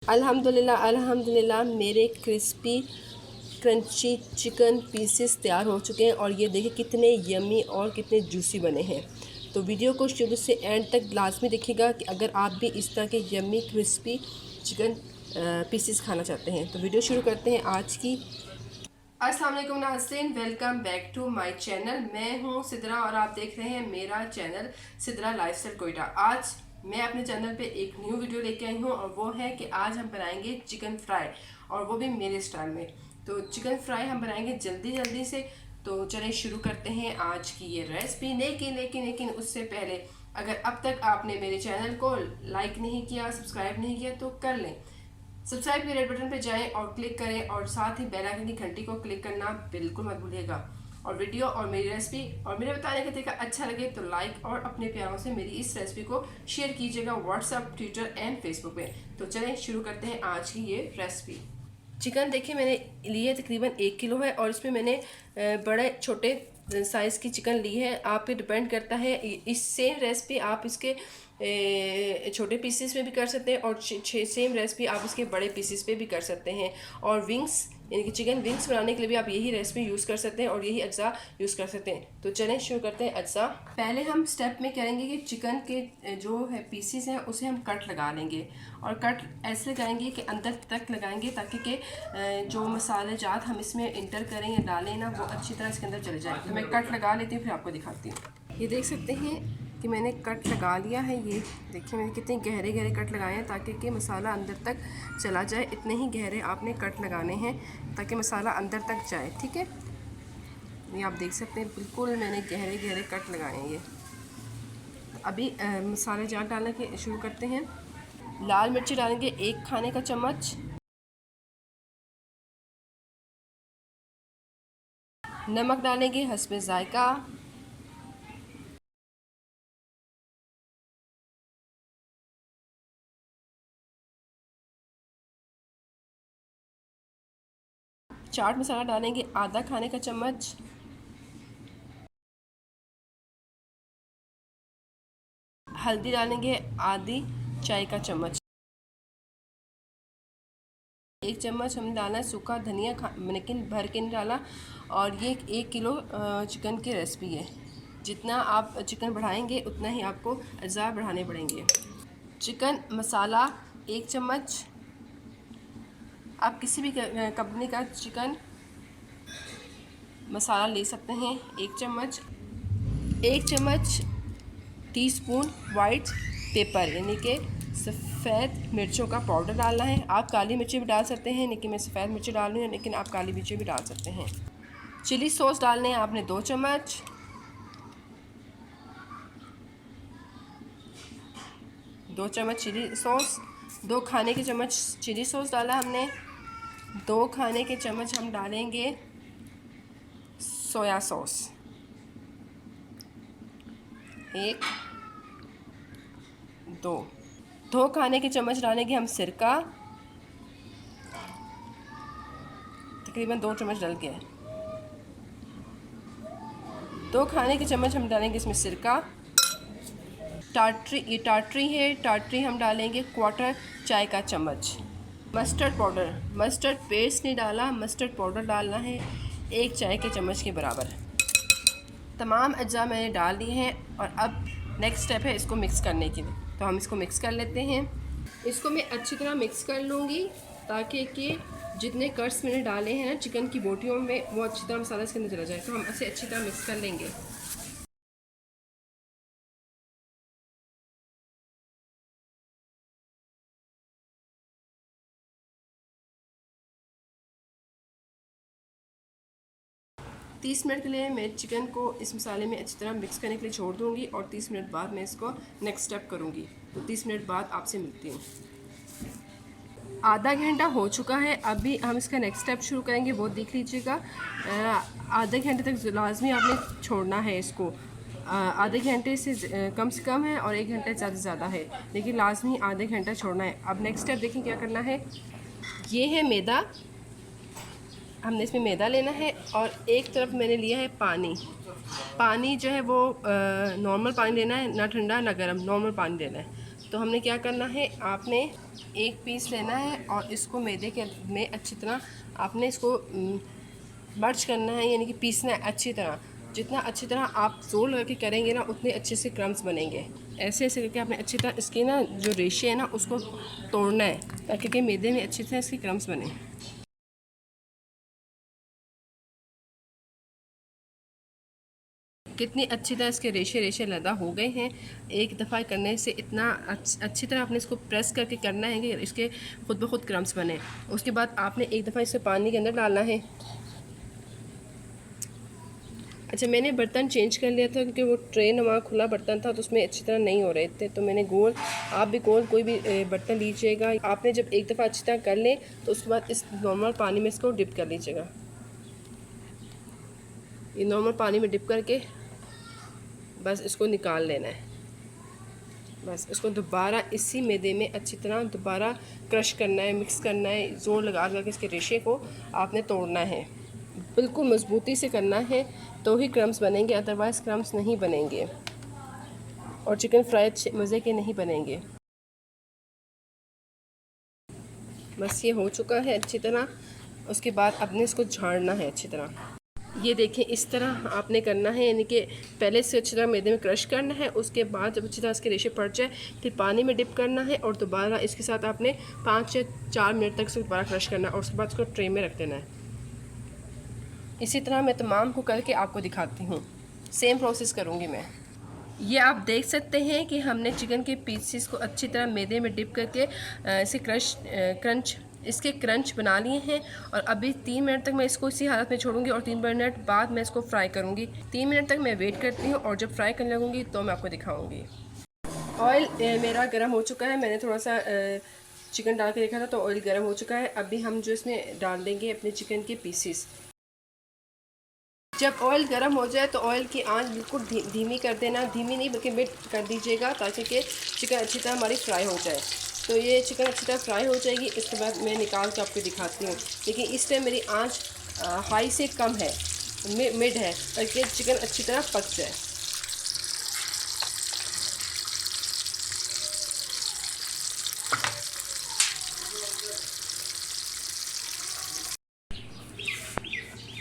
अल्हम्दुलिल्लाह अल्हम्दुलिल्लाह मेरे क्रिस्पी क्रंची चिकन पीसेस तैयार हो चुके हैं और ये देखिए कितने यमी और कितने जूसी बने हैं। तो वीडियो को शुरू से एंड तक लाजमी देखिएगा कि अगर आप भी इस तरह के यमी क्रिस्पी चिकन पीसेस खाना चाहते हैं। तो वीडियो शुरू करते हैं आज की। अस्सलाम वालेकुम नाज़रीन, welcome back to my channel. मैं हूं सिद्रा और आप देख रहे हैं मेरा चैनल सिद्रा लाइफस्टाइल कोयटा। आज मैं अपने चैनल पे एक न्यू वीडियो लेके आई हूं और वो है कि आज हम बनाएंगे चिकन फ्राई, और वो भी मेरे स्टाइल में। तो चिकन फ्राई हम बनाएंगे जल्दी से। तो चलिए शुरू करते हैं आज की ये रेसिपी। लेकिन उससे पहले अगर अब तक आपने मेरे चैनल को लाइक नहीं किया, सब्सक्राइब नहीं किया, तो कर लें। सब्सक्राइब के रेड बटन पर जाएं और क्लिक करें, और साथ ही बेल आइकन की घंटी को क्लिक करना बिल्कुल मत भूलिएगा। और वीडियो और मेरी रेसिपी और मेरे बताने का तरीका अच्छा लगे तो लाइक और अपने प्यारों से मेरी इस रेसिपी को शेयर कीजिएगा व्हाट्सएप, ट्विटर एंड फेसबुक पे। तो चलें शुरू करते हैं आज की ये रेसिपी। चिकन देखिए मैंने लिए तकरीबन 1 किलो है, और इसमें मैंने बड़े छोटे साइज़ की चिकन ली है। आप पे डिपेंड करता है, इस सेम रेसिपी आप इसके छोटे पीसेस में भी कर सकते हैं और सेम रेसिपी आप इसके बड़े पीसेस पे भी कर सकते हैं। और विंग्स यानी कि चिकन विंग्स बनाने के लिए भी आप यही रेसिपी यूज़ कर सकते हैं और यही अज्जा यूज़ कर सकते हैं। तो चलें शुरू करते हैं अज्जा। पहले हम स्टेप में करेंगे कि चिकन के जो है पीसेस हैं उसे हम कट लगा लेंगे, और कट ऐसे लगाएंगे कि अंदर तक लगाएंगे ताकि कि जो मसाले जात हम इसमें इंटर करें या डालें ना, वो अच्छी तरह इसके अंदर चले जाए। तो मैं कट लगा लेती हूँ फिर आपको दिखाती हूँ। ये देख सकते हैं कि मैंने कट लगा लिया है। ये देखिए मैंने कितने गहरे कट लगाए हैं ताकि कि मसाला अंदर तक चला जाए। इतने ही गहरे आपने कट लगाने हैं ताकि मसाला अंदर तक जाए, ठीक है। ये आप देख सकते हैं बिल्कुल मैंने गहरे कट लगाए हैं। ये अभी मसाले जात डालने के शुरू करते हैं। लाल मिर्ची डालेंगे 1 खाने का चम्मच, नमक डालेंगे हस्बे ज़ायका, चाट मसाला डालेंगे आधा खाने का चम्मच, हल्दी डालेंगे आधी चाय का चम्मच, 1 चम्मच हमने डाला है सूखा धनिया, लेकिन भर के नहीं डाला। और ये 1 किलो चिकन की रेसिपी है। जितना आप चिकन बढ़ाएंगे उतना ही आपको अज़ा बढ़ाने पड़ेंगे। चिकन मसाला 1 चम्मच। आप किसी भी कंपनी का चिकन मसाला ले सकते हैं। 1 चम्मच। 1 चम्मच टीस्पून वाइट पेपर यानी कि सफ़ेद मिर्चों का पाउडर डालना है। आप काली मिर्ची भी डाल सकते हैं, लेकिन मैं सफ़ेद मिर्ची डाल रही हूँ, लेकिन आप काली मिर्ची भी डाल सकते हैं। चिली सॉस डालने हैं आपने 2 चम्मच। चिली सॉस, 2 खाने के चम्मच चिली सॉस डाला हमने। 2 खाने के चम्मच हम डालेंगे सोया सॉस। 1 2 खाने के चम्मच डालेंगे हम सिरका, तकरीबन 2 चम्मच डल गया। 2 खाने के चम्मच हम डालेंगे इसमें सिरका। ये टाटरी है, टाटरी हम डालेंगे 1/4 चाय का चम्मच। मस्टर्ड पाउडर, मस्टर्ड पेस्ट नहीं डाला, मस्टर्ड पाउडर डालना है 1 चाय के चम्मच के बराबर। तमाम अज्जा मैंने डाल दिए हैं, और अब नेक्स्ट स्टेप है इसको मिक्स करने के लिए। तो हम इसको मिक्स कर लेते हैं। इसको मैं अच्छी तरह मिक्स कर लूँगी ताकि कि जितने कट्स मैंने डाले हैं ना चिकन की बोटियों में, वो अच्छी तरह मसाला इसके अंदर चला जाए। तो हम इसे अच्छी तरह मिक्स कर लेंगे। तीस मिनट के लिए मैं चिकन को इस मसाले में अच्छी तरह मिक्स करने के लिए छोड़ दूँगी, और 30 मिनट बाद मैं इसको नेक्स्ट स्टेप करूँगी। तो 30 मिनट बाद आपसे मिलती हूँ। आधा घंटा हो चुका है, अभी हम इसका नेक्स्ट स्टेप शुरू करेंगे, वो देख लीजिएगा। आधे घंटे तक लाजमी आपने छोड़ना है इसको। आधे घंटे से कम है, और 1 घंटे ज़्यादा से ज़्यादा है, लेकिन लाजमी आधे घंटा छोड़ना है। अब नेक्स्ट स्टेप देखें क्या करना है। ये है मैदा, हमने इसमें मैदा लेना है, और एक तरफ मैंने लिया है पानी। पानी जो है वो नॉर्मल पानी लेना है, ना ठंडा ना गर्म, नॉर्मल पानी लेना है। तो हमने क्या करना है, आपने एक पीस लेना है और इसको मैदे के में अच्छी तरह आपने इसको मर्ज करना है, यानी कि पीसना है अच्छी तरह। जितना अच्छी तरह आप जोर लगा के करेंगे ना, उतने अच्छे से क्रम्स बनेंगे। ऐसे ऐसे करके आपने अच्छी तरह इसके ना जो रेशे है ना उसको तोड़ना है, ताकि कि मैदे में अच्छी तरह इसके क्रम्स बने। कितनी अच्छी तरह इसके रेशे रेशे लदा हो गए हैं। एक दफ़ा करने से इतना अच्छी तरह आपने इसको प्रेस करके करना है कि इसके खुद ब खुद क्रम्स बने। उसके बाद आपने एक दफ़ा इसे पानी के अंदर डालना है। अच्छा, मैंने बर्तन चेंज कर लिया था क्योंकि वो ट्रे नुमा खुला बर्तन था तो उसमें अच्छी तरह नहीं हो रहे थे, तो मैंने गोल, आप भी गोल कोई भी बर्तन लीजिएगा। आपने जब एक दफ़ा अच्छी तरह कर लें तो उसके बाद इस नॉर्मल पानी में इसको डिप कर लीजिएगा। ये नॉर्मल पानी में डिप करके बस इसको निकाल लेना है। बस इसको दोबारा इसी मैदे में अच्छी तरह दोबारा क्रश करना है, मिक्स करना है, ज़ोर लगा के इसके रेशे को आपने तोड़ना है। बिल्कुल मजबूती से करना है तो ही क्रम्स बनेंगे, अदरवाइज़ क्रम्स नहीं बनेंगे और चिकन फ्राई मज़े के नहीं बनेंगे। बस ये हो चुका है अच्छी तरह। उसके बाद आपने इसको झाड़ना है अच्छी तरह। ये देखें, इस तरह आपने करना है, यानी कि पहले से अच्छी तरह मैदे में क्रश करना है। उसके बाद जब अच्छी तरह इसके रेशे पड़ जाए फिर पानी में डिप करना है और दोबारा इसके साथ आपने 5 से 4 मिनट तक इसको दोबारा क्रश करना है और उसके बाद इसको ट्रे में रख देना है। इसी तरह मैं तमाम को करके आपको दिखाती हूँ, सेम प्रोसेस करूँगी मैं। ये आप देख सकते हैं कि हमने चिकन के पीसेस को अच्छी तरह मैदे में डिप करके इसे क्रंच बना लिए हैं। और अभी 3 मिनट तक मैं इसको इसी हालत में छोड़ूंगी और 3 मिनट बाद मैं इसको फ्राई करूँगी। 3 मिनट तक मैं वेट करती हूँ और जब फ्राई करने लगूँगी तो मैं आपको दिखाऊँगी। ऑयल मेरा गर्म हो चुका है, मैंने थोड़ा सा चिकन डाल के देखा था तो ऑयल गर्म हो चुका है। अभी हम जो इसमें डाल देंगे अपने चिकन के पीसेस। जब ऑयल गर्म हो जाए तो ऑयल की आंच बिल्कुल धीमी कर देना, धीमी नहीं बल्कि मिड कर दीजिएगा, ताकि कि चिकन अच्छी तरह हमारी फ्राई हो जाए। तो ये चिकन अच्छी तरह फ्राई हो जाएगी। इसके बाद मैं निकाल के आपको दिखाती हूँ। लेकिन इस टाइम मेरी आंच हाई से कम है, मिड है, ताकि चिकन अच्छी तरह पक जाए।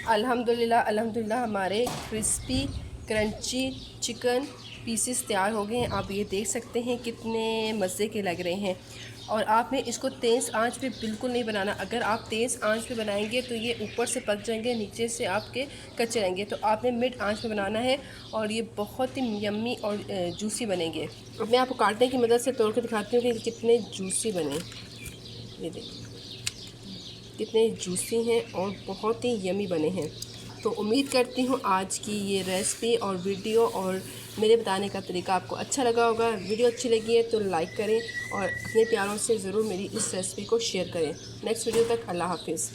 अल्हम्दुलिल्लाह हमारे क्रिस्पी क्रंची चिकन पीसेस तैयार हो गए हैं। आप ये देख सकते हैं कितने मज़े के लग रहे हैं। और आपने इसको तेज़ आंच पे बिल्कुल नहीं बनाना। अगर आप तेज़ आंच पे बनाएंगे तो ये ऊपर से पक जाएंगे, नीचे से आपके कच्चे रहेंगे। तो आपने मिड आंच पे बनाना है और ये बहुत ही यम्मी और जूसी बनेंगे। अब मैं आपको काटने की मदद से तोड़ के दिखाती हूँ कि कितने जूसी बने। ये देखिए कितने जूसी हैं और बहुत ही यमी बने हैं। तो उम्मीद करती हूँ आज की ये रेसिपी और वीडियो और मेरे बताने का तरीका आपको अच्छा लगा होगा। वीडियो अच्छी लगी है तो लाइक करें और अपने प्यारों से ज़रूर मेरी इस रेसिपी को शेयर करें। नेक्स्ट वीडियो तक अल्लाह हाफिज़।